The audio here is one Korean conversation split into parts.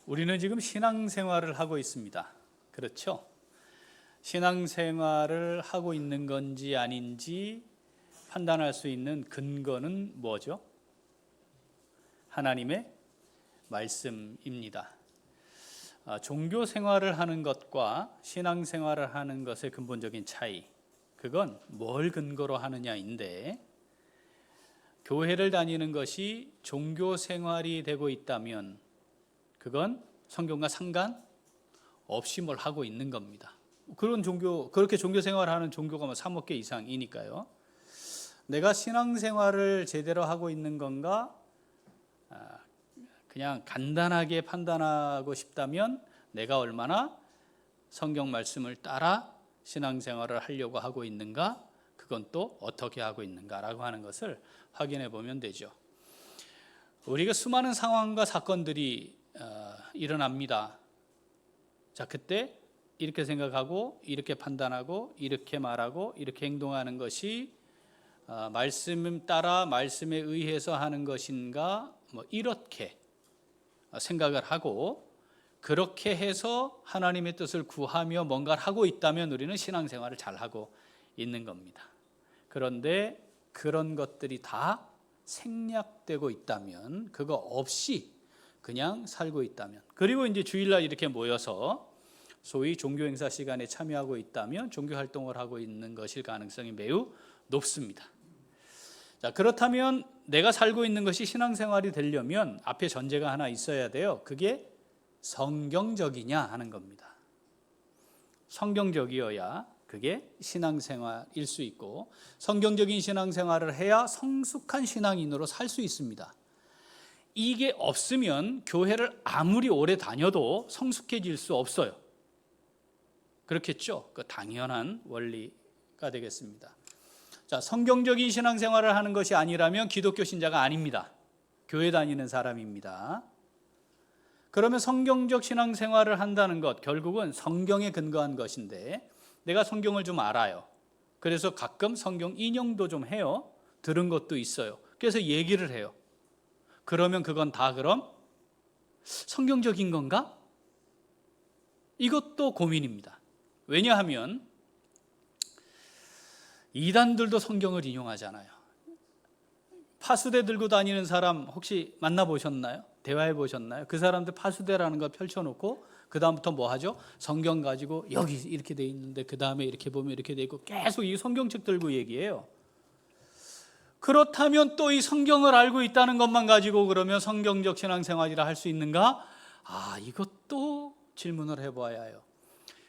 우리는 지금 신앙생활을 하고 있습니다. 그렇죠? 신앙생활을 하고 있는 건지 아닌지 판단할 수 있는 근거는 뭐죠? 하나님의 말씀입니다. 종교 생활을 하는 것과 신앙생활을 하는 것의 근본적인 차이, 그건 뭘 근거로 하느냐인데, 교회를 다니는 것이 종교 생활이 되고 있다면 그건 성경과 상관없이 뭘 하고 있는 겁니다. 그렇게 종교 생활하는 종교가 3억 개 이상이니까요. 내가 신앙생활을 제대로 하고 있는 건가? 그냥 간단하게 판단하고 싶다면 내가 얼마나 성경 말씀을 따라 신앙생활을 하려고 하고 있는가? 그건 또 어떻게 하고 있는가라고 하는 것을 확인해 보면 되죠. 우리가 수많은 상황과 사건들이 일어납니다. 자, 그때 이렇게 생각하고 이렇게 판단하고 이렇게 말하고 이렇게 행동하는 것이 말씀 따라 말씀에 의해서 하는 것인가, 이렇게 생각을 하고 그렇게 해서 하나님의 뜻을 구하며 뭔가를 하고 있다면 우리는 신앙생활을 잘하고 있는 겁니다. 그런데 그런 것들이 다 생략되고 있다면, 그거 없이 그냥 살고 있다면, 그리고 이제 주일날 이렇게 모여서 소위 종교행사 시간에 참여하고 있다면 종교활동을 하고 있는 것일 가능성이 매우 높습니다. 자, 그렇다면 내가 살고 있는 것이 신앙생활이 되려면 앞에 전제가 하나 있어야 돼요. 그게 성경적이냐 하는 겁니다. 성경적이어야 그게 신앙생활일 수 있고, 성경적인 신앙생활을 해야 성숙한 신앙인으로 살 수 있습니다. 이게 없으면 교회를 아무리 오래 다녀도 성숙해질 수 없어요. 그렇겠죠? 그 당연한 원리가 되겠습니다. 자, 성경적인 신앙생활을 하는 것이 아니라면 기독교 신자가 아닙니다. 교회 다니는 사람입니다. 그러면 성경적 신앙생활을 한다는 것, 결국은 성경에 근거한 것인데, 내가 성경을 좀 알아요. 그래서 가끔 성경 인용도 좀 해요. 들은 것도 있어요. 그래서 얘기를 해요. 그러면 그건 다 그럼 성경적인 건가? 이것도 고민입니다. 왜냐하면 이단들도 성경을 인용하잖아요. 파수대 들고 다니는 사람 혹시 만나보셨나요? 대화해 보셨나요? 그 사람들 파수대라는 거 펼쳐놓고 그 다음부터 뭐 하죠? 성경 가지고 여기 이렇게 돼 있는데 그 다음에 이렇게 보면 이렇게 돼 있고 계속 이 성경책 들고 얘기해요. 그렇다면 또 이 성경을 알고 있다는 것만 가지고 그러면 성경적 신앙생활이라 할 수 있는가? 이것도 질문을 해봐야 해요.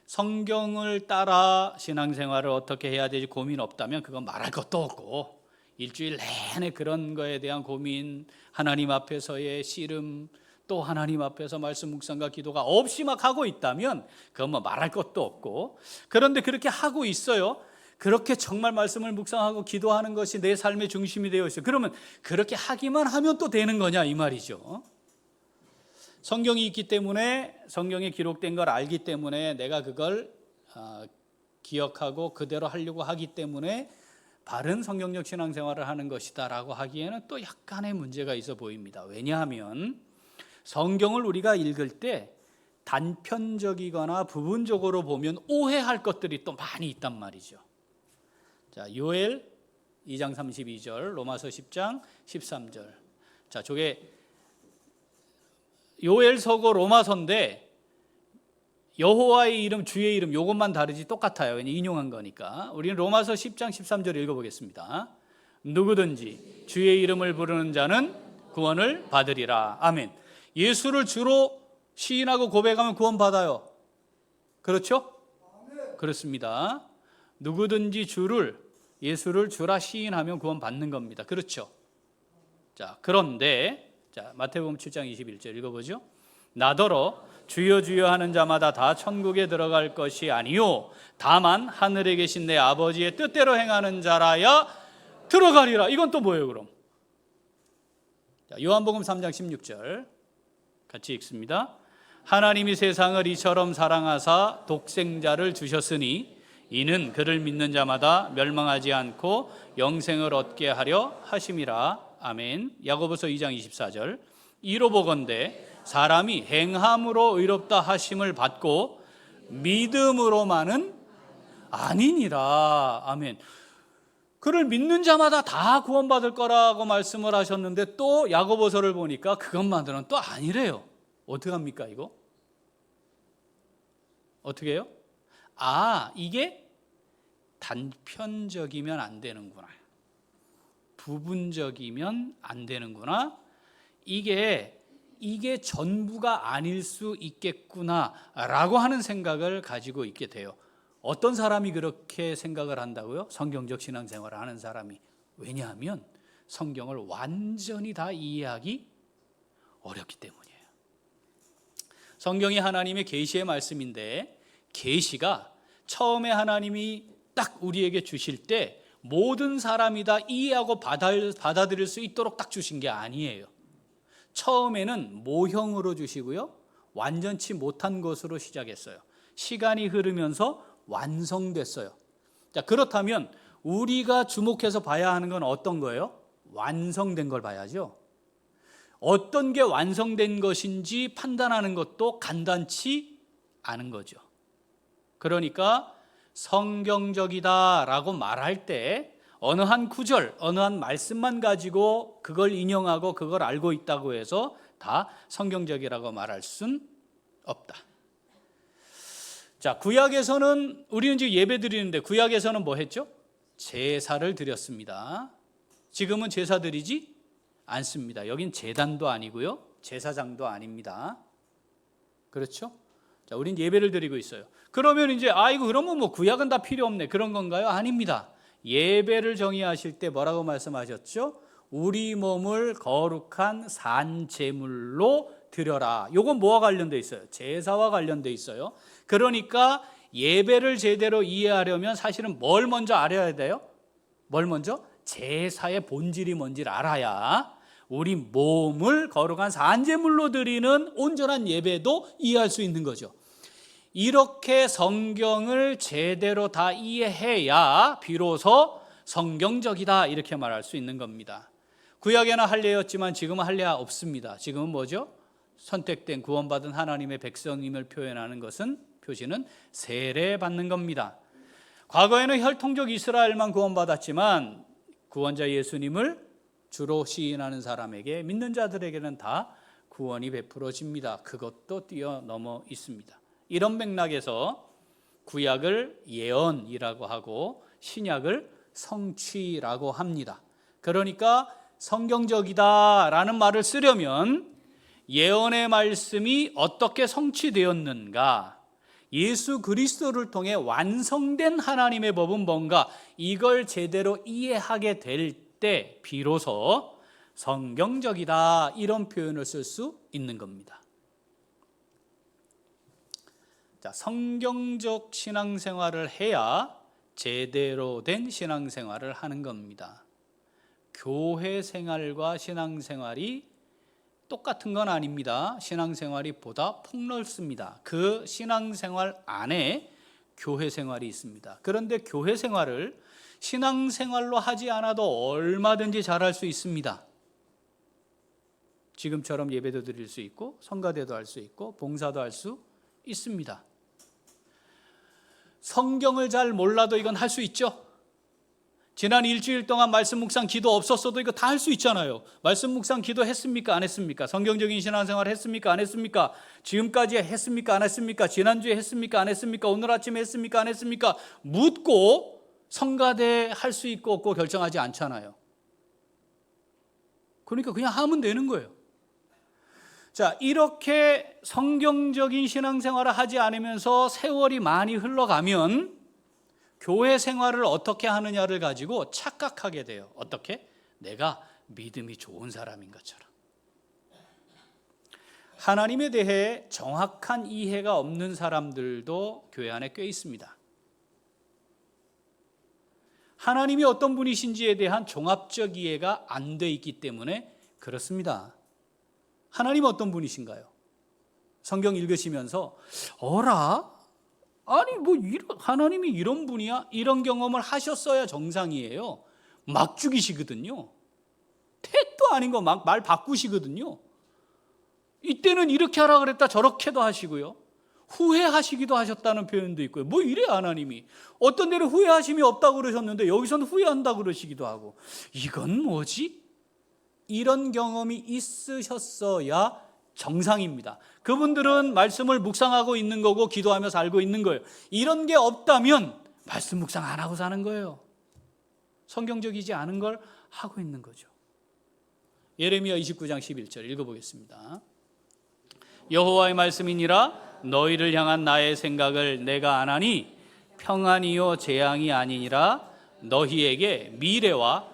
성경을 따라 신앙생활을 어떻게 해야 되지 고민 없다면 그건 말할 것도 없고, 일주일 내내 그런 거에 대한 고민, 하나님 앞에서의 씨름, 또 하나님 앞에서 말씀 묵상과 기도가 없이 막 하고 있다면 그건 말할 것도 없고, 그런데 그렇게 하고 있어요. 그렇게 정말 말씀을 묵상하고 기도하는 것이 내 삶의 중심이 되어 있어요. 그러면 그렇게 하기만 하면 또 되는 거냐 이 말이죠. 성경이 있기 때문에, 성경에 기록된 걸 알기 때문에 내가 그걸 기억하고 그대로 하려고 하기 때문에 바른 성경적 신앙생활을 하는 것이다라고 하기에는 또 약간의 문제가 있어 보입니다. 왜냐하면 성경을 우리가 읽을 때 단편적이거나 부분적으로 보면 오해할 것들이 또 많이 있단 말이죠. 자, 요엘 2장 32절, 로마서 10장 13절. 자, 저게 요엘서고 로마서인데 여호와의 이름, 주의 이름 요것만 다르지 똑같아요. 왜냐면 인용한 거니까. 우리는 로마서 10장 13절 읽어보겠습니다. 누구든지 주의 이름을 부르는 자는 구원을 받으리라. 아멘. 예수를 주로 시인하고 고백하면 구원 받아요. 그렇죠? 그렇습니다. 누구든지 예수를 주라 시인하면 구원 받는 겁니다. 그렇죠? 자, 그런데 마태복음 7장 21절 읽어보죠. 나더러 주여 주여 하는 자마다 다 천국에 들어갈 것이 아니요 다만 하늘에 계신 내 아버지의 뜻대로 행하는 자라야 들어가리라. 이건 또 뭐예요 그럼? 자, 요한복음 3장 16절 같이 읽습니다. 하나님이 세상을 이처럼 사랑하사 독생자를 주셨으니 이는 그를 믿는 자마다 멸망하지 않고 영생을 얻게 하려 하심이라. 아멘. 야고보서 2장 24절. 이로 보건대 사람이 행함으로 의롭다 하심을 받고 믿음으로만은 아니니라. 아멘. 그를 믿는 자마다 다 구원받을 거라고 말씀을 하셨는데 또 야고보서를 보니까 그것만으로는 또 아니래요. 어떻게 합니까 이거? 어떻게 해요? 이게 단편적이면 안 되는구나. 부분적이면 안 되는구나. 이게 전부가 아닐 수 있겠구나라고 하는 생각을 가지고 있게 돼요. 어떤 사람이 그렇게 생각을 한다고요? 성경적 신앙생활을 하는 사람이. 왜냐하면 성경을 완전히 다 이해하기 어렵기 때문이에요. 성경이 하나님의 계시의 말씀인데 계시가 처음에 하나님이 딱 우리에게 주실 때 모든 사람이 다 이해하고 받아들일 수 있도록 딱 주신 게 아니에요. 처음에는 모형으로 주시고요, 완전치 못한 것으로 시작했어요. 시간이 흐르면서 완성됐어요. 자, 그렇다면 우리가 주목해서 봐야 하는 건 어떤 거예요? 완성된 걸 봐야죠. 어떤 게 완성된 것인지 판단하는 것도 간단치 않은 거죠. 그러니까 성경적이다라고 말할 때 어느 한 구절, 어느 한 말씀만 가지고 그걸 인용하고 그걸 알고 있다고 해서 다 성경적이라고 말할 순 없다. 자, 구약에서는 우리는 지금 예배 드리는데 구약에서는 뭐 했죠? 제사를 드렸습니다. 지금은 제사 드리지 않습니다. 여긴 제단도 아니고요, 제사장도 아닙니다. 그렇죠? 자, 우린 예배를 드리고 있어요. 그러면 이제 그러면 뭐 구약은 다 필요 없네, 그런 건가요? 아닙니다. 예배를 정의하실 때 뭐라고 말씀하셨죠? 우리 몸을 거룩한 산제물로 드려라. 요건 뭐와 관련돼 있어요? 제사와 관련돼 있어요. 그러니까 예배를 제대로 이해하려면 사실은 뭘 먼저 알아야 돼요? 뭘 먼저? 제사의 본질이 뭔지를 알아야 우리 몸을 거룩한 산제물로 드리는 온전한 예배도 이해할 수 있는 거죠. 이렇게 성경을 제대로 다 이해해야 비로소 성경적이다 이렇게 말할 수 있는 겁니다. 구약에는 할례였지만 지금은 할례가 없습니다. 지금은 뭐죠? 선택된 구원받은 하나님의 백성임을 표현하는 표시는 세례 받는 겁니다. 과거에는 혈통적 이스라엘만 구원받았지만 구원자 예수님을 주로 시인하는 사람에게, 믿는 자들에게는 다 구원이 베풀어집니다. 그것도 뛰어넘어 있습니다. 이런 맥락에서 구약을 예언이라고 하고 신약을 성취라고 합니다. 그러니까 성경적이다라는 말을 쓰려면 예언의 말씀이 어떻게 성취되었는가, 예수 그리스도를 통해 완성된 하나님의 법은 뭔가, 이걸 제대로 이해하게 될 때 비로소 성경적이다 이런 표현을 쓸 수 있는 겁니다. 자, 성경적 신앙생활을 해야 제대로 된 신앙생활을 하는 겁니다. 교회 생활과 신앙생활이 똑같은 건 아닙니다. 신앙생활이 보다 폭넓습니다. 그 신앙생활 안에 교회 생활이 있습니다. 그런데 교회 생활을 신앙생활로 하지 않아도 얼마든지 잘할 수 있습니다. 지금처럼 예배도 드릴 수 있고 성가대도 할 수 있고 봉사도 할 수 있습니다. 성경을 잘 몰라도 이건 할 수 있죠. 지난 일주일 동안 말씀 묵상 기도 없었어도 이거 다 할 수 있잖아요. 말씀 묵상 기도 했습니까? 안 했습니까? 성경적인 신앙생활 했습니까? 안 했습니까? 지금까지 했습니까? 안 했습니까? 지난주에 했습니까? 안 했습니까? 오늘 아침에 했습니까? 안 했습니까? 묻고 성가대 할 수 있고 없고 결정하지 않잖아요. 그러니까 그냥 하면 되는 거예요. 자, 이렇게 성경적인 신앙생활을 하지 않으면서 세월이 많이 흘러가면 교회 생활을 어떻게 하느냐를 가지고 착각하게 돼요. 어떻게? 내가 믿음이 좋은 사람인 것처럼. 하나님에 대해 정확한 이해가 없는 사람들도 교회 안에 꽤 있습니다. 하나님이 어떤 분이신지에 대한 종합적 이해가 안 돼 있기 때문에 그렇습니다. 하나님은 어떤 분이신가요? 성경 읽으시면서 하나님이 이런 분이야? 이런 경험을 하셨어야 정상이에요. 막 죽이시거든요. 택도 아닌 거 막 말 바꾸시거든요. 이때는 이렇게 하라 그랬다 저렇게도 하시고요. 후회하시기도 하셨다는 표현도 있고요. 뭐 이래요 하나님이. 어떤 데는 후회하심이 없다고 그러셨는데 여기서는 후회한다고 그러시기도 하고, 이건 뭐지? 이런 경험이 있으셨어야 정상입니다. 그분들은 말씀을 묵상하고 있는 거고 기도하며 살고 있는 거예요. 이런 게 없다면 말씀 묵상 안 하고 사는 거예요. 성경적이지 않은 걸 하고 있는 거죠. 예레미야 29장 11절 읽어보겠습니다. 여호와의 말씀이니라 너희를 향한 나의 생각을 내가 아나니 평안이요 재앙이 아니니라 너희에게 미래와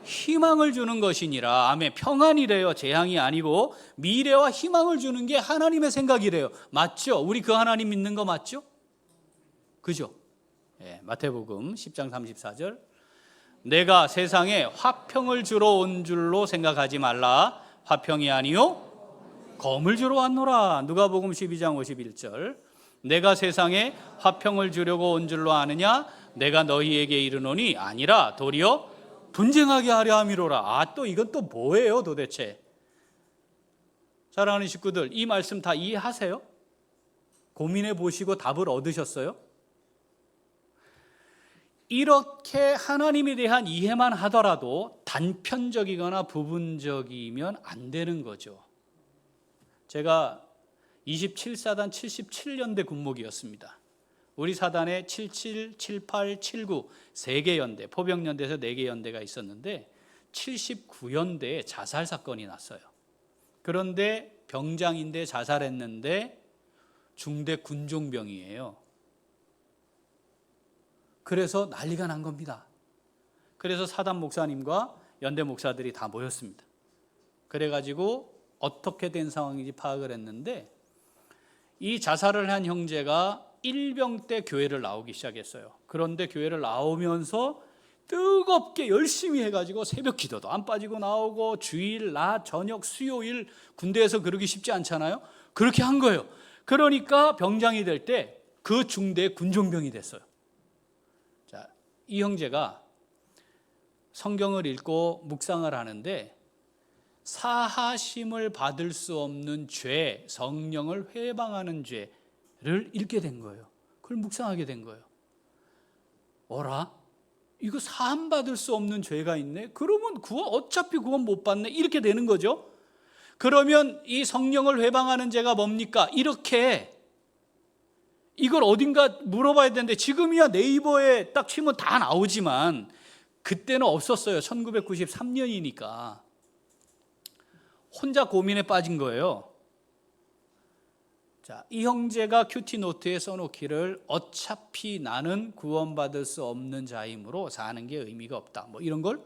희망을 주는 것이니라. 아멘. 평안이래요. 재앙이 아니고 미래와 희망을 주는 게 하나님의 생각이래요. 맞죠? 우리 그 하나님 믿는 거 맞죠? 그죠? 예, 마태복음 10장 34절. 내가 세상에 화평을 주러 온 줄로 생각하지 말라. 화평이 아니요 검을 주러 왔노라. 누가복음 12장 51절. 내가 세상에 화평을 주려고 온 줄로 아느냐? 내가 너희에게 이르노니 아니라 도리어 분쟁하게 하려 함이로라. 또 이건 또 뭐예요 도대체? 사랑하는 식구들, 이 말씀 다 이해하세요? 고민해 보시고 답을 얻으셨어요? 이렇게 하나님에 대한 이해만 하더라도 단편적이거나 부분적이면 안 되는 거죠. 제가 27사단 77연대 군목이었습니다. 우리 사단에 77, 78, 79 3개 연대, 포병연대에서 4개 연대가 있었는데 79연대에 자살 사건이 났어요. 그런데 병장인데 자살했는데 중대 군종병이에요. 그래서 난리가 난 겁니다. 그래서 사단 목사님과 연대 목사들이 다 모였습니다. 그래가지고 어떻게 된 상황인지 파악을 했는데, 이 자살을 한 형제가 일병 때 교회를 나오기 시작했어요. 그런데 교회를 나오면서 뜨겁게 열심히 해가지고 새벽 기도도 안 빠지고 나오고 주일, 낮, 저녁, 수요일, 군대에서 그러기 쉽지 않잖아요. 그렇게 한 거예요. 그러니까 병장이 될 때 그 중대 군종병이 됐어요. 자, 이 형제가 성경을 읽고 묵상을 하는데 사하심을 받을 수 없는 죄, 성령을 회방하는 죄를 읽게 된 거예요. 그걸 묵상하게 된 거예요. 어라? 이거 사함 받을 수 없는 죄가 있네? 그러면 어차피 구원 못 받네? 이렇게 되는 거죠. 그러면 이 성령을 회방하는 죄가 뭡니까? 이렇게 이걸 어딘가 물어봐야 되는데, 지금이야 네이버에 딱 치면 다 나오지만 그때는 없었어요. 1993년이니까 혼자 고민에 빠진 거예요. 자, 이 형제가 큐티 노트에 써놓기를 어차피 나는 구원받을 수 없는 자이므로 사는 게 의미가 없다, 뭐 이런 걸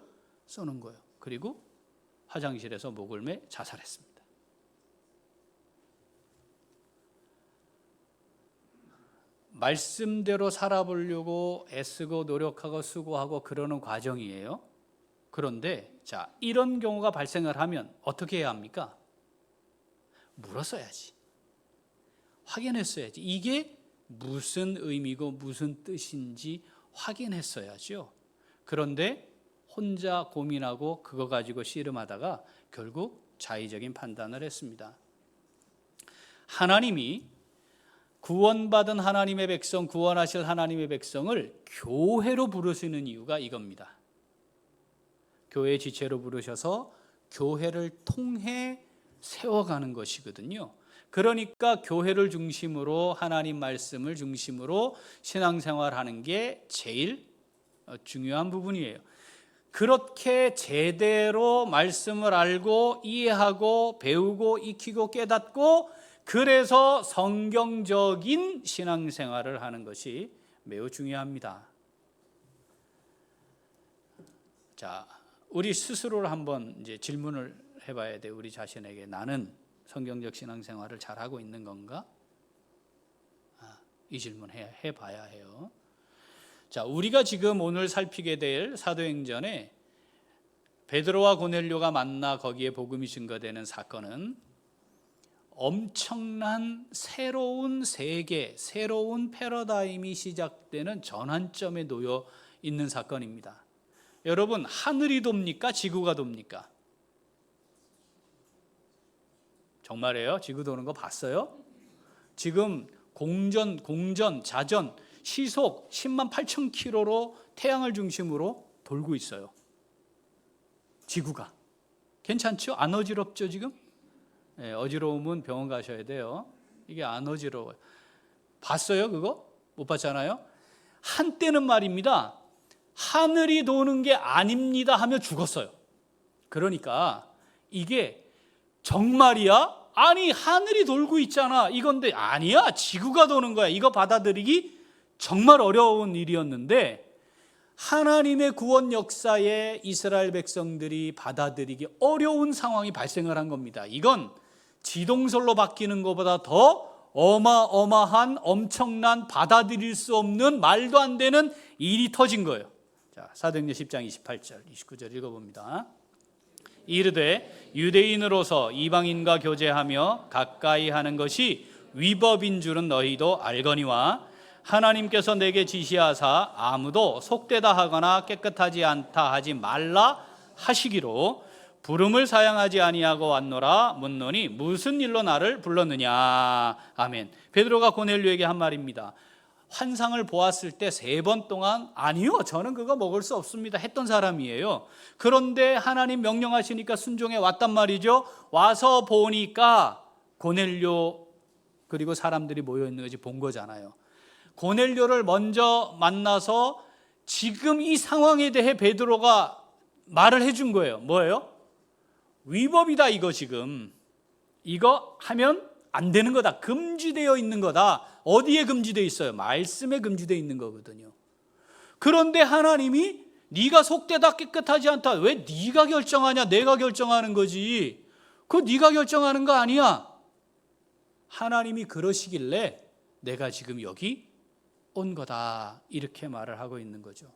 써놓은 거예요. 그리고 화장실에서 목을 매 자살했습니다. 말씀대로 살아보려고 애쓰고 노력하고 수고하고 그러는 과정이에요. 그런데 자, 이런 경우가 발생을 하면 어떻게 해야 합니까? 물었어야지. 확인했어야지. 이게 무슨 의미고 무슨 뜻인지 확인했어야죠. 그런데 혼자 고민하고 그거 가지고 씨름하다가 결국 자의적인 판단을 했습니다. 하나님이 구원받은 하나님의 백성, 구원하실 하나님의 백성을 교회로 부르시는 이유가 이겁니다. 교회 지체로 부르셔서 교회를 통해 세워가는 것이거든요. 그러니까 교회를 중심으로 하나님 말씀을 중심으로 신앙생활하는 게 제일 중요한 부분이에요. 그렇게 제대로 말씀을 알고 이해하고 배우고 익히고 깨닫고 그래서 성경적인 신앙생활을 하는 것이 매우 중요합니다. 자, 우리 스스로를 한번 이제 질문을 해봐야 돼. 우리 자신에게 나는 성경적 신앙생활을 잘하고 있는 건가? 이 질문 해봐야 해요. 자, 우리가 지금 오늘 살피게 될 사도행전에 베드로와 고넬료가 만나 거기에 복음이 증거되는 사건은 엄청난 새로운 세계, 새로운 패러다임이 시작되는 전환점에 놓여 있는 사건입니다. 여러분, 하늘이 돕니까? 지구가 돕니까? 정말이에요? 지구 도는 거 봤어요? 지금 공전, 자전 시속 10만 8천 킬로로 태양을 중심으로 돌고 있어요. 지구가. 괜찮죠? 안 어지럽죠 지금? 네, 어지러움은 병원 가셔야 돼요. 이게 안 어지러워요. 봤어요 그거? 못 봤잖아요. 한때는 말입니다, 하늘이 도는 게 아닙니다 하며 죽었어요. 그러니까 이게 정말이야? 아니 하늘이 돌고 있잖아 이건데, 아니야 지구가 도는 거야. 이거 받아들이기 정말 어려운 일이었는데, 하나님의 구원 역사에 이스라엘 백성들이 받아들이기 어려운 상황이 발생을 한 겁니다. 이건 지동설로 바뀌는 것보다 더 어마어마한 엄청난, 받아들일 수 없는, 말도 안 되는 일이 터진 거예요. 자, 사도행전 10장 28절 29절 읽어봅니다. 이르되 유대인으로서 이방인과 교제하며 가까이 하는 것이 위법인 줄은 너희도 알거니와 하나님께서 내게 지시하사 아무도 속되다 하거나 깨끗하지 않다 하지 말라 하시기로 부름을 사양하지 아니하고 왔노라 묻노니 무슨 일로 나를 불렀느냐. 아멘. 베드로가 고넬료에게 한 말입니다. 환상을 보았을 때 3번 동안 아니요 저는 그거 먹을 수 없습니다 했던 사람이에요. 그런데 하나님 명령하시니까 순종해 왔단 말이죠. 와서 보니까 고넬료 그리고 사람들이 모여 있는 것이 본 거잖아요. 고넬료를 먼저 만나서 지금 이 상황에 대해 베드로가 말을 해준 거예요. 뭐예요? 위법이다 이거, 지금 이거 하면 안 되는 거다, 금지되어 있는 거다. 어디에 금지되어 있어요? 말씀에 금지되어 있는 거거든요. 그런데 하나님이 네가 속되다 깨끗하지 않다, 왜 네가 결정하냐? 내가 결정하는 거지. 그거 네가 결정하는 거 아니야. 하나님이 그러시길래 내가 지금 여기 온 거다, 이렇게 말을 하고 있는 거죠.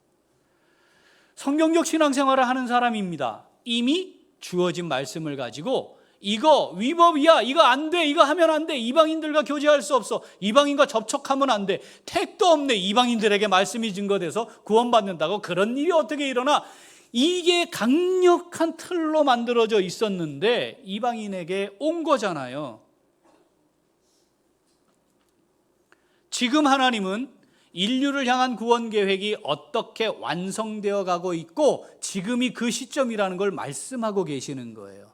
성경적 신앙생활을 하는 사람입니다. 이미 주어진 말씀을 가지고 이거 위법이야, 이거 안 돼, 이거 하면 안 돼, 이방인들과 교제할 수 없어, 이방인과 접촉하면 안 돼, 택도 없네, 이방인들에게 말씀이 증거돼서 구원받는다고, 그런 일이 어떻게 일어나. 이게 강력한 틀로 만들어져 있었는데 이방인에게 온 거잖아요. 지금 하나님은 인류를 향한 구원 계획이 어떻게 완성되어 가고 있고 지금이 그 시점이라는 걸 말씀하고 계시는 거예요.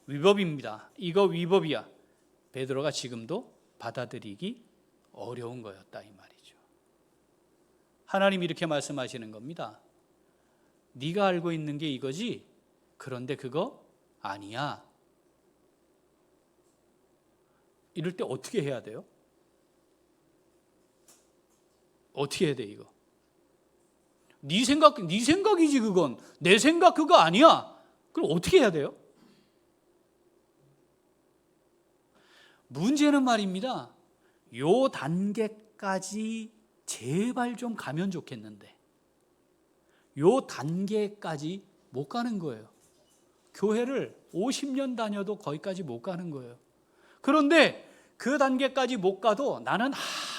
위법입니다. 이거 위법이야. 베드로가 지금도 받아들이기 어려운 거였다 이 말이죠. 하나님이 이렇게 말씀하시는 겁니다. 네가 알고 있는 게 이거지? 그런데 그거 아니야. 이럴 때 어떻게 해야 돼요? 어떻게 해야 돼 이거? 네 생각이지 그건. 내 생각 그거 아니야. 그럼 어떻게 해야 돼요? 문제는 말입니다, 요 단계까지 제발 좀 가면 좋겠는데 요 단계까지 못 가는 거예요. 교회를 50년 다녀도 거기까지 못 가는 거예요. 그런데 그 단계까지 못 가도 나는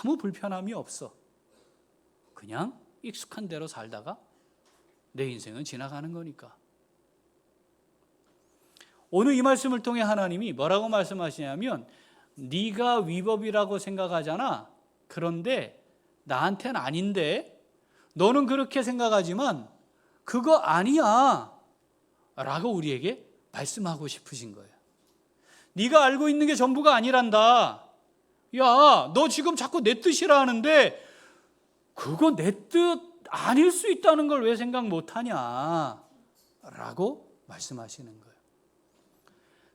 아무 불편함이 없어. 그냥 익숙한 대로 살다가 내 인생은 지나가는 거니까. 오늘 이 말씀을 통해 하나님이 뭐라고 말씀하시냐면, 네가 위법이라고 생각하잖아. 그런데 나한테는 아닌데, 너는 그렇게 생각하지만 그거 아니야 라고 우리에게 말씀하고 싶으신 거예요. 네가 알고 있는 게 전부가 아니란다. 야, 너 지금 자꾸 내 뜻이라 하는데 그거 내 뜻 아닐 수 있다는 걸 왜 생각 못하냐 라고 말씀하시는 거예요.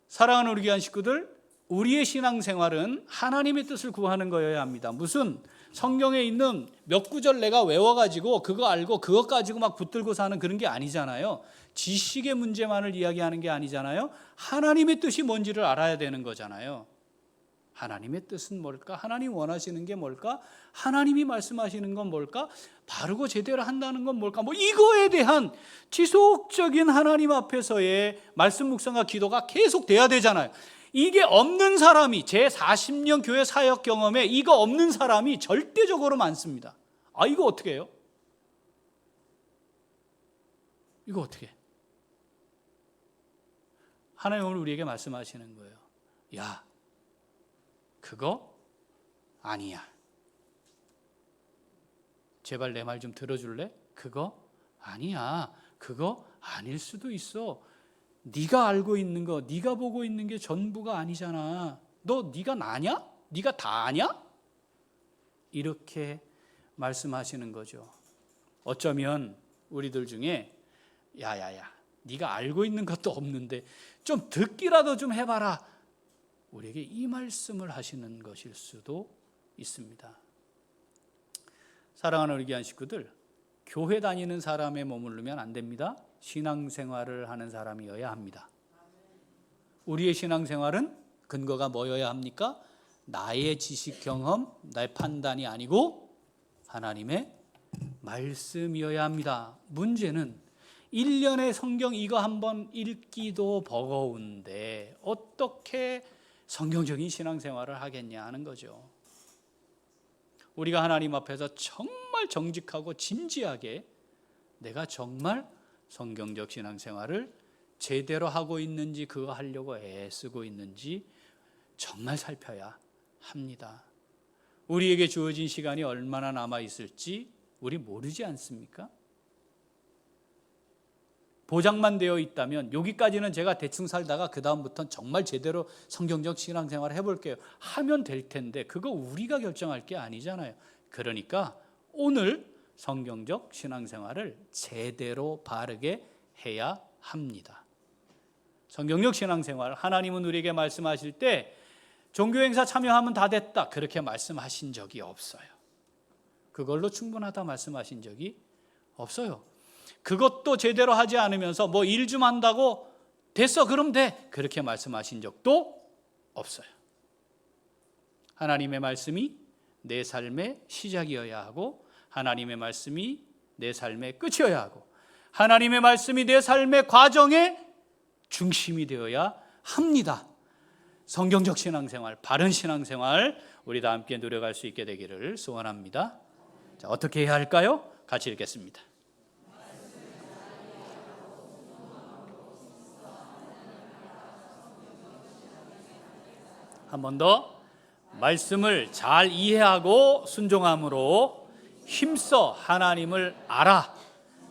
사랑하는 우리 귀한 식구들, 우리의 신앙생활은 하나님의 뜻을 구하는 거여야 합니다. 무슨 성경에 있는 몇 구절 내가 외워가지고 그거 알고 그것 가지고 막 붙들고 사는 그런 게 아니잖아요. 지식의 문제만을 이야기하는 게 아니잖아요. 하나님의 뜻이 뭔지를 알아야 되는 거잖아요. 하나님의 뜻은 뭘까? 하나님 원하시는 게 뭘까? 하나님이 말씀하시는 건 뭘까? 바르고 제대로 한다는 건 뭘까? 뭐 이거에 대한 지속적인 하나님 앞에서의 말씀 묵상과 기도가 계속 돼야 되잖아요. 이게 없는 사람이, 제 40년 교회 사역 경험에 이거 없는 사람이 절대적으로 많습니다. 아, 이거 어떻게 해요? 이거 어떻게 해? 하나님 오늘 우리에게 말씀하시는 거예요. 야, 그거 아니야. 제발 내 말 좀 들어줄래? 그거 아니야. 그거 아닐 수도 있어. 네가 알고 있는 거, 네가 보고 있는 게 전부가 아니잖아. 네가 나냐? 네가 다 아냐? 이렇게 말씀하시는 거죠. 어쩌면 우리들 중에 야야야, 네가 알고 있는 것도 없는데 좀 듣기라도 좀 해봐라. 우리에게 이 말씀을 하시는 것일 수도 있습니다. 사랑하는 우리 귀한 식구들, 교회 다니는 사람에 머무르면 안 됩니다. 신앙생활을 하는 사람이어야 합니다. 우리의 신앙생활은 근거가 뭐여야 합니까? 나의 지식 경험, 나의 판단이 아니고 하나님의 말씀이어야 합니다. 문제는 1년에 성경 이거 한번 읽기도 버거운데 어떻게 성경적인 신앙생활을 하겠냐 하는 거죠. 우리가 하나님 앞에서 정말 정직하고 진지하게 내가 정말 성경적 신앙생활을 제대로 하고 있는지, 그거 하려고 애쓰고 있는지 정말 살펴야 합니다. 우리에게 주어진 시간이 얼마나 남아 있을지 우리 모르지 않습니까? 보장만 되어 있다면 여기까지는 제가 대충 살다가 그 다음부터는 정말 제대로 성경적 신앙생활을 해볼게요 하면 될 텐데, 그거 우리가 결정할 게 아니잖아요. 그러니까 오늘 성경적 신앙생활을 제대로 바르게 해야 합니다. 성경적 신앙생활, 하나님은 우리에게 말씀하실 때 종교행사 참여하면 다 됐다 그렇게 말씀하신 적이 없어요. 그걸로 충분하다 말씀하신 적이 없어요. 그것도 제대로 하지 않으면서 뭐 일 좀 한다고 됐어 그럼 돼 그렇게 말씀하신 적도 없어요. 하나님의 말씀이 내 삶의 시작이어야 하고, 하나님의 말씀이 내 삶의 끝이어야 하고, 하나님의 말씀이 내 삶의 과정의 중심이 되어야 합니다. 성경적 신앙생활, 바른 신앙생활 우리 다 함께 노력할 수 있게 되기를 소원합니다. 자, 어떻게 해야 할까요? 같이 읽겠습니다. 한 번 더. 말씀을 잘 이해하고 순종함으로 힘써 하나님을 알아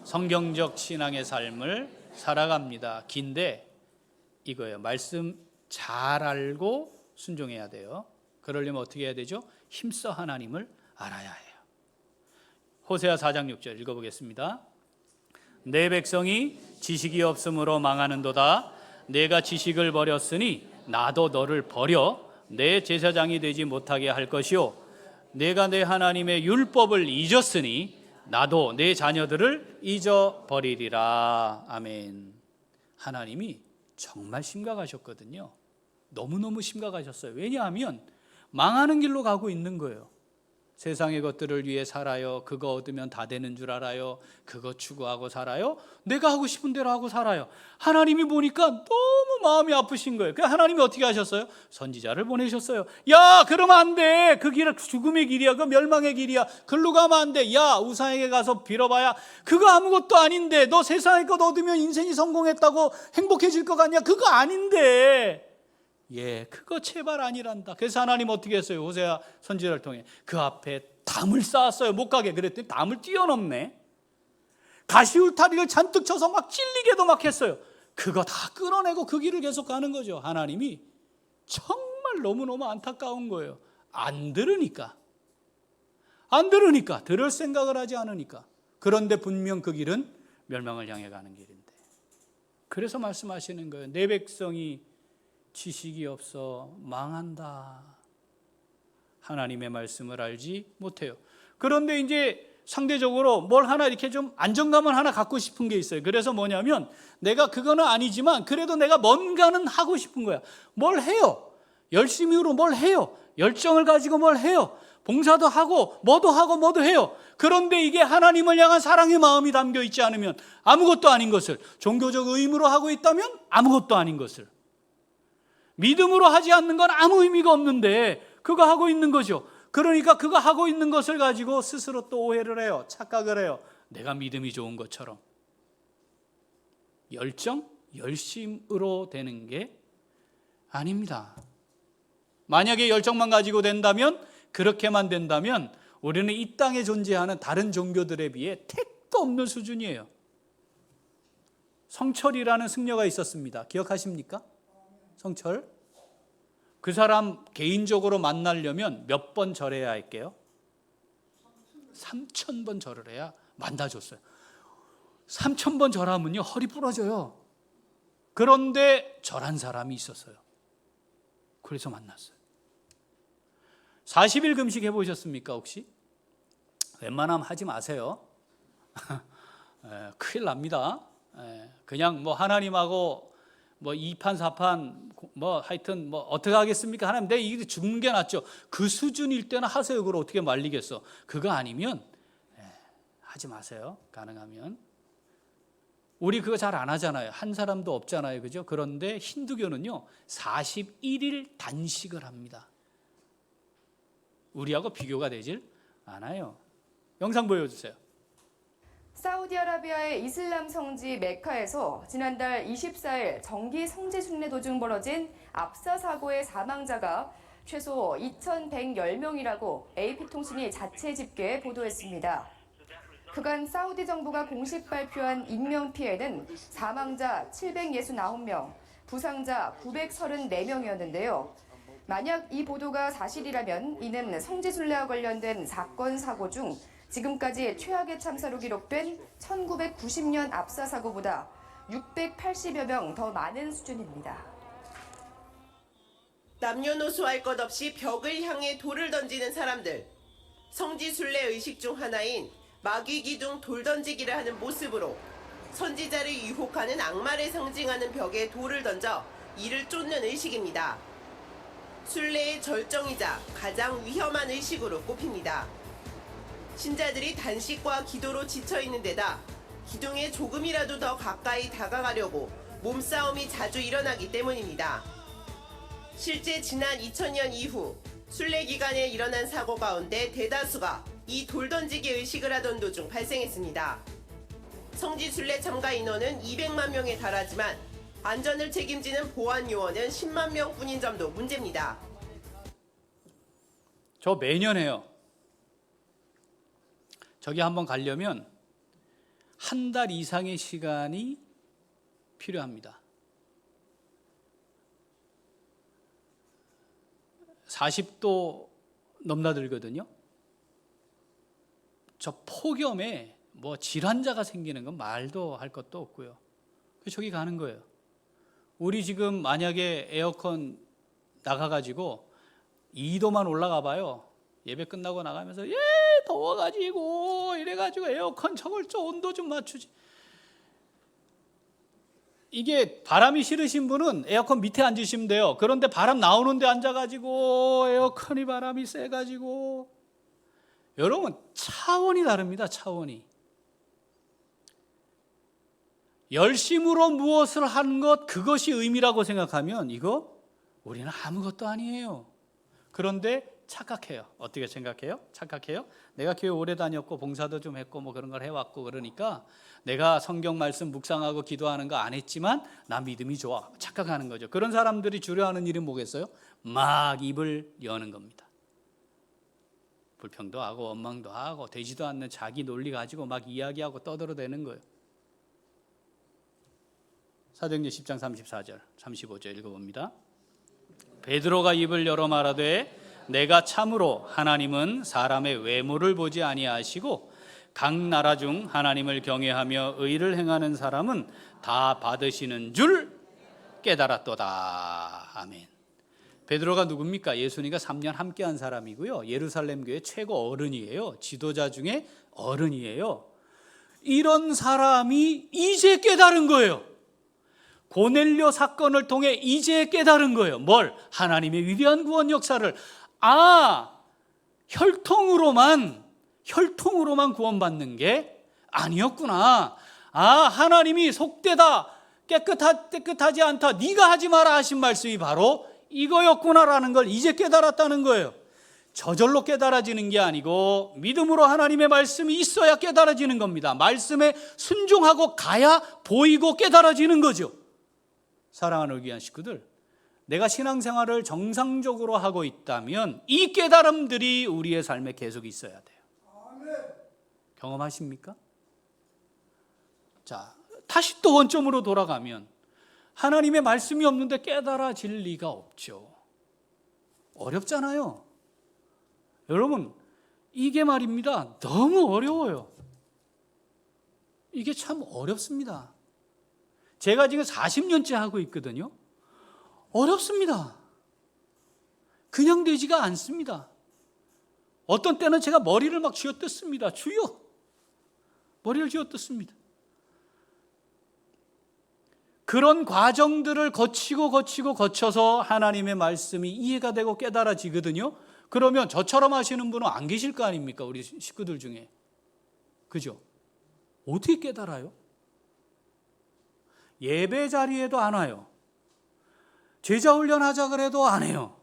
성경적 신앙의 삶을 살아갑니다. 긴데 이거예요. 말씀 잘 알고 순종해야 돼요. 그러려면 어떻게 해야 되죠? 힘써 하나님을 알아야 해요. 호세아 4장 6절 읽어보겠습니다. 내 백성이 지식이 없으므로 망하는도다. 내가 지식을 버렸으니 나도 너를 버려 내 제사장이 되지 못하게 할 것이요, 내가 내 하나님의 율법을 잊었으니 나도 내 자녀들을 잊어버리리라. 아멘. 하나님이 정말 심각하셨거든요. 너무너무 심각하셨어요. 왜냐하면 망하는 길로 가고 있는 거예요. 세상의 것들을 위해 살아요. 그거 얻으면 다 되는 줄 알아요. 그거 추구하고 살아요. 내가 하고 싶은 대로 하고 살아요. 하나님이 보니까 너무 마음이 아프신 거예요. 그래서 하나님이 어떻게 하셨어요? 선지자를 보내셨어요. 야, 그러면 안 돼. 그 길은 죽음의 길이야. 그 멸망의 길이야. 글로 가면 안 돼. 야, 우상에게 가서 빌어봐야 그거 아무것도 아닌데, 너 세상의 것 얻으면 인생이 성공했다고 행복해질 것 같냐? 그거 아닌데. 예, 그거 제발 아니란다. 그래서 하나님 어떻게 했어요? 호세아 선지자를 통해 그 앞에 담을 쌓았어요. 못 가게. 그랬더니 담을 뛰어넘네. 가시울타리를 잔뜩 쳐서 막 찔리게도 막 했어요. 그거 다 끌어내고 그 길을 계속 가는 거죠. 하나님이 정말 너무너무 안타까운 거예요. 안 들으니까, 들을 생각을 하지 않으니까. 그런데 분명 그 길은 멸망을 향해 가는 길인데, 그래서 말씀하시는 거예요. 내 백성이 지식이 없어 망한다. 하나님의 말씀을 알지 못해요. 그런데 이제 상대적으로 뭘 하나 이렇게 좀 안정감을 하나 갖고 싶은 게 있어요. 그래서 뭐냐면 내가 그거는 아니지만 그래도 내가 뭔가는 하고 싶은 거야. 뭘 해요. 열심히로 뭘 해요. 열정을 가지고 뭘 해요. 봉사도 하고 뭐도 해요. 그런데 이게 하나님을 향한 사랑의 마음이 담겨 있지 않으면 아무것도 아닌 것을, 종교적 의무로 하고 있다면 아무것도 아닌 것을, 믿음으로 하지 않는 건 아무 의미가 없는데 그거 하고 있는 거죠. 그러니까 그거 하고 있는 것을 가지고 스스로 또 오해를 해요. 착각을 해요. 내가 믿음이 좋은 것처럼. 열정? 열심으로 되는 게 아닙니다. 만약에 열정만 가지고 된다면, 그렇게만 된다면 우리는 이 땅에 존재하는 다른 종교들에 비해 택도 없는 수준이에요. 성철이라는 승려가 있었습니다. 기억하십니까? 성철. 그 사람 개인적으로 만나려면 몇 번 절해야 할게요? 3,000번 절을 해야 만나줬어요. 3,000번 절하면요 허리 부러져요. 그런데 절한 사람이 있었어요. 그래서 만났어요. 40일 금식 해보셨습니까 혹시? 웬만하면 하지 마세요. 큰일 납니다. 그냥 뭐 하나님하고 뭐 2판 4판 뭐 하여튼 뭐 어떻게 하겠습니까? 하나님 내 이게 죽는 게 낫죠. 그 수준일 때는 하세요. 그걸 어떻게 말리겠어. 그거 아니면 하지 마세요. 가능하면. 우리 그거 잘 안 하잖아요. 한 사람도 없잖아요. 그죠? 그런데 힌두교는요 41일 단식을 합니다. 우리하고 비교가 되질 않아요. 영상 보여주세요. 사우디아라비아의 이슬람 성지 메카에서 지난달 24일 정기 성지 순례 도중 벌어진 압사 사고의 사망자가 최소 2,110명이라고 AP통신이 자체 집계 보도했습니다. 그간 사우디 정부가 공식 발표한 인명피해는 사망자 769명, 부상자 934명이었는데요. 만약 이 보도가 사실이라면 이는 성지순례와 관련된 사건, 사고 중 지금까지 최악의 참사로 기록된 1990년 압사 사고보다 680여 명 더 많은 수준입니다. 남녀노소 할 것 없이 벽을 향해 돌을 던지는 사람들. 성지순례 의식 중 하나인 마귀기둥 돌 던지기를 하는 모습으로 선지자를 유혹하는 악마를 상징하는 벽에 돌을 던져 이를 쫓는 의식입니다. 순례의 절정이자 가장 위험한 의식으로 꼽힙니다. 신자들이 단식과 기도로 지쳐있는 데다 기둥에 조금이라도 더 가까이 다가가려고 몸싸움이 자주 일어나기 때문입니다. 실제 지난 2000년 이후 순례 기간에 일어난 사고 가운데 대다수가 이 돌 던지기 의식을 하던 도중 발생했습니다. 성지 순례 참가 인원은 200만 명에 달하지만 안전을 책임지는 보안 요원은 10만 명뿐인 점도 문제입니다. 저 매년 해요. 저기 한번 가려면 한 달 이상의 시간이 필요합니다. 40도 넘나들거든요. 저 폭염에 뭐 질환자가 생기는 건 말도 할 것도 없고요. 저기 가는 거예요. 우리 지금 만약에 에어컨 나가가지고 2도만 올라가 봐요. 예배 끝나고 나가면서 더워가지고 이래가지고 에어컨 저걸 좀 온도 좀 맞추지. 이게 바람이 싫으신 분은 에어컨 밑에 앉으시면 돼요. 그런데 바람 나오는 데 앉아가지고 에어컨이 바람이 세가지고 여러분 차원이 다릅니다. 차원이. 열심으로 무엇을 한 것 그것이 의미라고 생각하면 이거 우리는 아무것도 아니에요. 그런데 착각해요. 어떻게 생각해요? 착각해요? 내가 교회 오래 다녔고 봉사도 좀 했고 뭐 그런 걸 해왔고 그러니까 내가 성경 말씀 묵상하고 기도하는 거 안 했지만 나 믿음이 좋아. 착각하는 거죠. 그런 사람들이 주로 하는 일은 뭐겠어요? 막 입을 여는 겁니다. 불평도 하고 원망도 하고 되지도 않는 자기 논리 가지고 막 이야기하고 떠들어대는 거예요. 사도행전 10장 34절 35절 읽어봅니다. 베드로가 입을 열어 말하되 내가 참으로 하나님은 사람의 외모를 보지 아니하시고 각 나라 중 하나님을 경외하며 의를 행하는 사람은 다 받으시는 줄 깨달았도다. 아멘. 베드로가 누굽니까? 예수님과 3년 함께한 사람이고요. 예루살렘 교회 최고 어른이에요. 지도자 중에 어른이에요. 이런 사람이 이제 깨달은 거예요. 고넬료 사건을 통해 이제 깨달은 거예요. 뭘? 하나님의 위대한 구원 역사를. 혈통으로만 구원받는 게 아니었구나. 하나님이 속되다, 깨끗하지 않다, 네가 하지 마라 하신 말씀이 바로 이거였구나라는 걸 이제 깨달았다는 거예요. 저절로 깨달아지는 게 아니고 믿음으로 하나님의 말씀이 있어야 깨달아지는 겁니다. 말씀에 순종하고 가야 보이고 깨달아지는 거죠. 사랑하는 귀한 식구들, 내가 신앙생활을 정상적으로 하고 있다면 이 깨달음들이 우리의 삶에 계속 있어야 돼요. 경험하십니까? 자, 다시 또 원점으로 돌아가면 하나님의 말씀이 없는데 깨달아질 리가 없죠. 어렵잖아요. 여러분, 이게 말입니다. 너무 어려워요. 이게 참 어렵습니다. 제가 지금 40년째 하고 있거든요. 어렵습니다. 그냥 되지가 않습니다. 어떤 때는 제가 머리를 막 쥐어뜯습니다. 주여! 머리를 쥐어뜯습니다. 그런 과정들을 거쳐서 하나님의 말씀이 이해가 되고 깨달아지거든요. 그러면 저처럼 하시는 분은 안 계실 거 아닙니까? 우리 식구들 중에. 그죠? 어떻게 깨달아요? 예배 자리에도 안 와요. 제자 훈련하자 그래도 안 해요.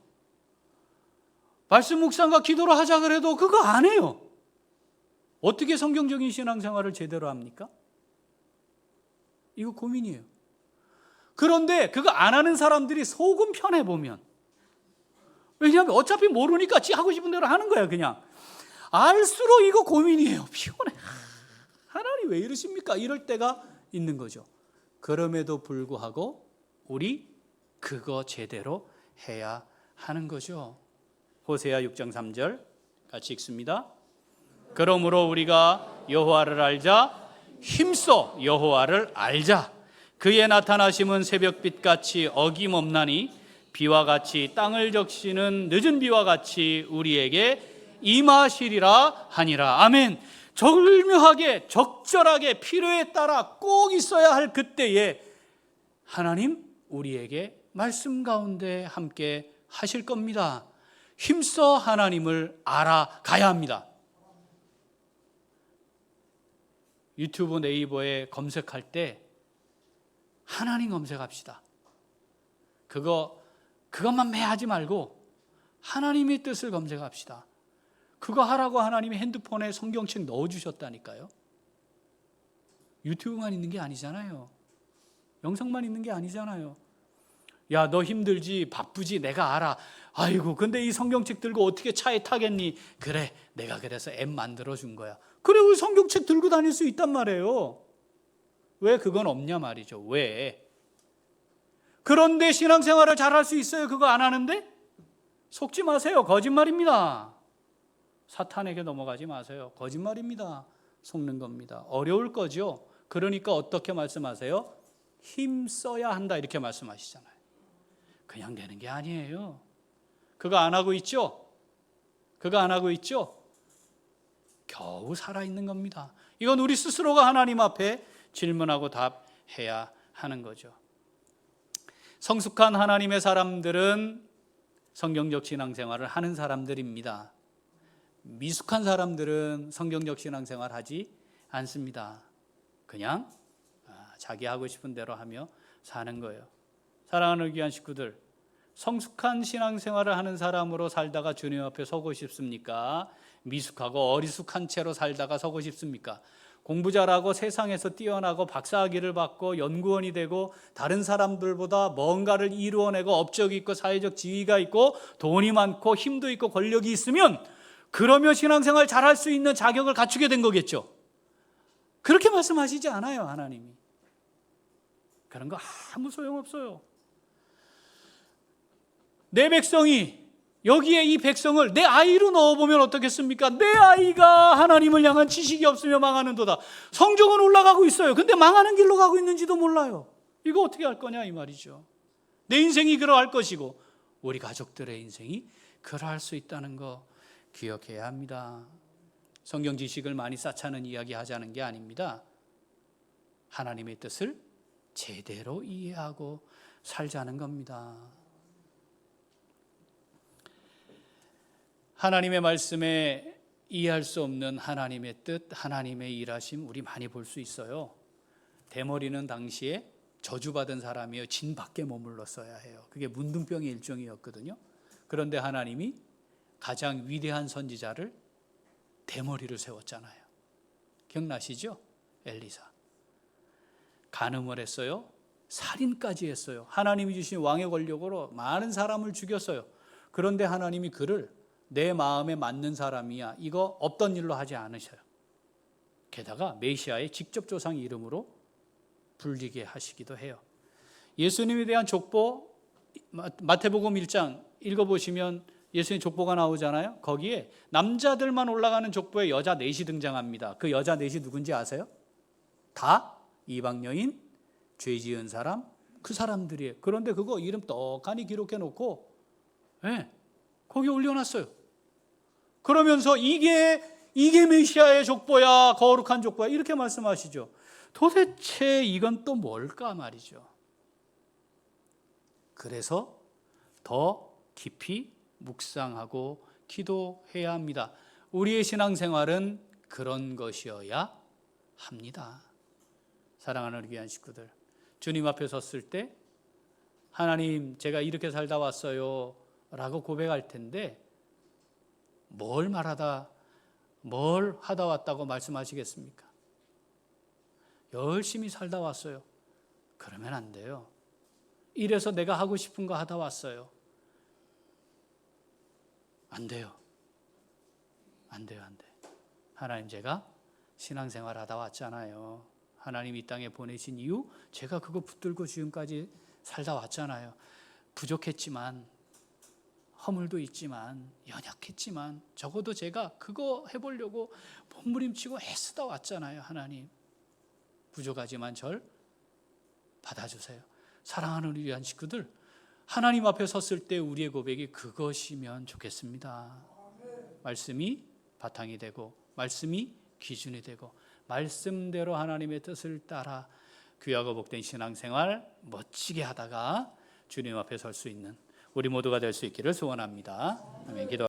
말씀 묵상과 기도를 하자 그래도 그거 안 해요. 어떻게 성경적인 신앙생활을 제대로 합니까? 이거 고민이에요. 그런데 그거 안 하는 사람들이 속은 편해 보면, 왜냐하면 어차피 모르니까 지 하고 싶은 대로 하는 거야. 그냥 알수록 이거 고민이에요. 피곤해. 하나님 왜 이러십니까? 이럴 때가 있는 거죠. 그럼에도 불구하고 우리 그거 제대로 해야 하는 거죠. 호세아 6장 3절 같이 읽습니다. 그러므로 우리가 여호와를 알자, 힘써 여호와를 알자. 그의 나타나심은 새벽빛같이 어김없나니 비와 같이 땅을 적시는 늦은 비와 같이 우리에게 임하시리라 하니라. 아멘. 절묘하게 적절하게 필요에 따라 꼭 있어야 할 그때에 하나님 우리에게 말씀 가운데 함께 하실 겁니다. 힘써 하나님을 알아가야 합니다. 유튜브 네이버에 검색할 때 하나님 검색합시다. 그것만 매하지 말고 하나님의 뜻을 검색합시다. 그거 하라고 하나님이 핸드폰에 성경책 넣어주셨다니까요. 유튜브만 있는 게 아니잖아요. 영상만 있는 게 아니잖아요. 야, 너 힘들지, 바쁘지, 내가 알아. 아이고, 근데 이 성경책 들고 어떻게 차에 타겠니? 그래, 내가 그래서 앱 만들어준 거야. 그래, 우리 성경책 들고 다닐 수 있단 말이에요. 왜 그건 없냐 말이죠. 왜? 그런데 신앙생활을 잘할 수 있어요? 그거 안 하는데? 속지 마세요. 거짓말입니다. 사탄에게 넘어가지 마세요. 거짓말입니다. 속는 겁니다. 어려울 거죠. 그러니까 어떻게 말씀하세요? 힘써야 한다 이렇게 말씀하시잖아요. 그냥 되는 게 아니에요. 그거 안 하고 있죠? 그거 안 하고 있죠? 겨우 살아있는 겁니다. 이건 우리 스스로가 하나님 앞에 질문하고 답해야 하는 거죠. 성숙한 하나님의 사람들은 성경적 신앙생활을 하는 사람들입니다. 미숙한 사람들은 성경적 신앙생활 하지 않습니다. 그냥 자기 하고 싶은 대로 하며 사는 거예요. 사랑하는 귀한 식구들, 성숙한 신앙생활을 하는 사람으로 살다가 주님 앞에 서고 싶습니까? 미숙하고 어리숙한 채로 살다가 서고 싶습니까? 공부 잘하고 세상에서 뛰어나고 박사학위를 받고 연구원이 되고 다른 사람들보다 뭔가를 이루어내고 업적이 있고 사회적 지위가 있고 돈이 많고 힘도 있고 권력이 있으면 그러면 신앙생활 잘할 수 있는 자격을 갖추게 된 거겠죠. 그렇게 말씀하시지 않아요, 하나님이. 그런 거 아무 소용없어요. 내 백성이 여기에 이 백성을 내 아이로 넣어보면 어떻겠습니까? 내 아이가 하나님을 향한 지식이 없으며 망하는도다. 성적은 올라가고 있어요. 근데 망하는 길로 가고 있는지도 몰라요. 이거 어떻게 할 거냐 이 말이죠. 내 인생이 그러할 것이고 우리 가족들의 인생이 그러할 수 있다는 거 기억해야 합니다. 성경 지식을 많이 쌓자는 이야기 하자는 게 아닙니다. 하나님의 뜻을 제대로 이해하고 살자는 겁니다. 하나님의 말씀에 이해할 수 없는 하나님의 뜻, 하나님의 일하심 우리 많이 볼 수 있어요. 대머리는 당시에 저주받은 사람이요, 진 밖에 머물렀어야 해요. 그게 문둥병의 일종이었거든요. 그런데 하나님이 가장 위대한 선지자를 대머리를 세웠잖아요. 기억나시죠? 엘리사. 간음을 했어요. 살인까지 했어요. 하나님이 주신 왕의 권력으로 많은 사람을 죽였어요. 그런데 하나님이 그를 내 마음에 맞는 사람이야, 이거 없던 일로 하지 않으셔요. 게다가 메시아의 직접 조상 이름으로 불리게 하시기도 해요. 예수님에 대한 족보, 마태복음 1장 읽어보시면 예수님 족보가 나오잖아요. 거기에 남자들만 올라가는 족보에 여자 넷이 등장합니다. 그 여자 넷이 누군지 아세요? 다 이방 여인, 죄 지은 사람, 그 사람들이에요. 그런데 그거 이름 떡하니 기록해 놓고 거기 올려놨어요. 그러면서 이게 메시아의 족보야, 거룩한 족보야, 이렇게 말씀하시죠. 도대체 이건 또 뭘까 말이죠. 그래서 더 깊이 묵상하고 기도해야 합니다. 우리의 신앙생활은 그런 것이어야 합니다. 사랑하는 우리 귀한 식구들, 주님 앞에 섰을 때 하나님, 제가 이렇게 살다 왔어요 라고 고백할 텐데 뭘 하다 왔다고 말씀하시겠습니까? 열심히 살다 왔어요. 그러면 안 돼요. 이래서 내가 하고 싶은 거 하다 왔어요. 안 돼요. 안 돼요. 하나님, 제가 신앙생활 하다 왔잖아요. 하나님 이 땅에 보내신 이유, 제가 그거 붙들고 지금까지 살다 왔잖아요. 부족했지만, 허물도 있지만, 연약했지만, 적어도 제가 그거 해보려고 몸부림치고 애쓰다 왔잖아요. 하나님, 부족하지만 절 받아주세요. 사랑하는 우리 귀한 식구들, 하나님 앞에 섰을 때 우리의 고백이 그것이면 좋겠습니다. 말씀이 바탕이 되고, 말씀이 기준이 되고, 말씀대로 하나님의 뜻을 따라 귀하고 복된 신앙생활 멋지게 하다가 주님 앞에 설 수 있는 우리 모두가 될 수 있기를 소원합니다. 아멘. 기도.